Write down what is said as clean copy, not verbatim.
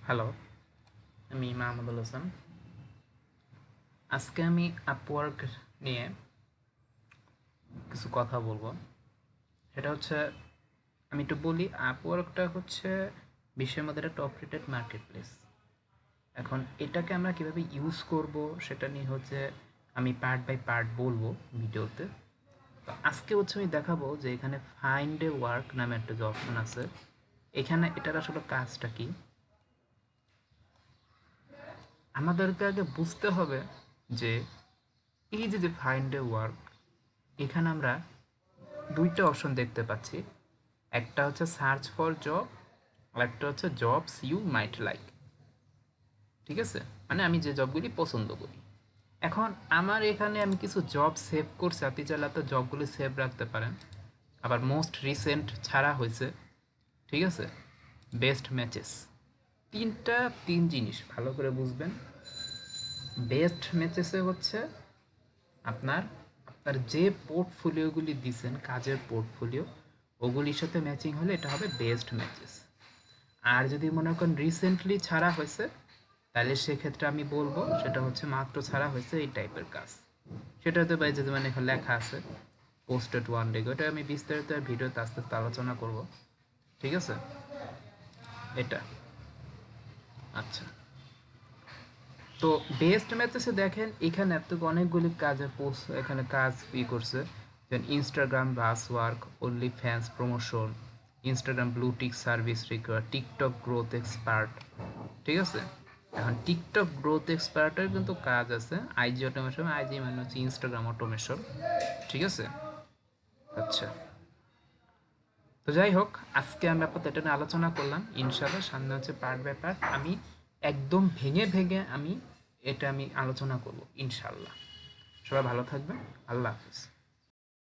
Hello, আমি মাহমুদুল হাসান। আজকে আমি আপওয়ার্ক নিয়ে কিছু কথা বলবো। সেটা হচ্ছে, আমি একটু বলি, আপওয়ার্কটা হচ্ছে বিশ্বের মধ্যে একটা টপ রেটেড মার্কেট প্লেস। এখন এটাকে আমরা কীভাবে ইউজ করব সেটা নিয়ে হচ্ছে আমি পার্ট বাই পার্ট বলবো ভিডিওতে। তো আজকে হচ্ছে আমি দেখাবো যে এখানে ফাইন্ড এ ওয়ার্ক নামে একটা যে অপশন আছে, এখানে এটার আসলে কাজটা কি। আমাদেরকে আগে বুঝতে হবে যে এই যে ফাইন্ড এ ওয়ার্ক, এখানে আমরা দুইটা অপশন দেখতে পাচ্ছি। একটা হচ্ছে সার্চ ফর জব, আর একটা হচ্ছে জবস ইউ মাইট লাইক। ঠিক আছে, মানে আমি যে জবগুলি পছন্দ করি। এখন আমার এখানে আমি কিছু জব সেভ করছি, আপনি চাইলে তো জবগুলি সেভ রাখতে পারেন। আবার মোস্ট রিসেন্ট ছাড়া হয়েছে। ঠিক আছে, বেস্ট ম্যাচেস, তিন জিনিস ভালো করে বুঝবেন। বেস্ট ম্যাচেসে হচ্ছে আপনার আপনার যে পোর্টফোলিওগুলি দিছেন, কাজের পোর্টফোলিও, ওগুলির সাথে ম্যাচিং হলে এটা হবে বেস্ট ম্যাচেস। আর যদি মনে করেন রিসেন্টলি ছাড়া হয়েছে, তাহলে সেক্ষেত্রে আমি বলবো সেটা হচ্ছে মাত্র ছাড়া হয়েছে এই টাইপের কাজ। সেটা হতে পারে যে মানে এখানে লেখা আছে পোস্টেড ওয়ান ডে, ওটা আমি বিস্তারিত ভিডিওতে আস্তে আস্তে আলোচনা করব। ঠিক আছে, এটা আচ্ছা। তো বেস্ট ম্যাচেসে দেখেন এখানে এত অনেকগুলি কাজের পোস্ট, এখানে কাজ করছে। Then Instagram bus work, OnlyFans promotion, Instagram blue tick service require, TikTok growth expert. ঠিক আছে, এখন টিকটক গ্রোথ এক্সপার্টের কিন্তু কাজ আছে আইজি অটোমেশন। আইজি মানে হচ্ছে ইনস্টাগ্রাম অটোমেশন। ঠিক আছে, আচ্ছা। তো যাই হোক, আজকে আমি আপাতত এটা নিয়ে আলোচনা করলাম। ইনশাল্লাহ সামনে হচ্ছে পার্ট বাই পার্ট আমি একদম ভেঙে ভেঙে আমি আলোচনা করব ইনশাল্লাহ। সবাই ভালো থাকবেন। আল্লাহ হাফিজ।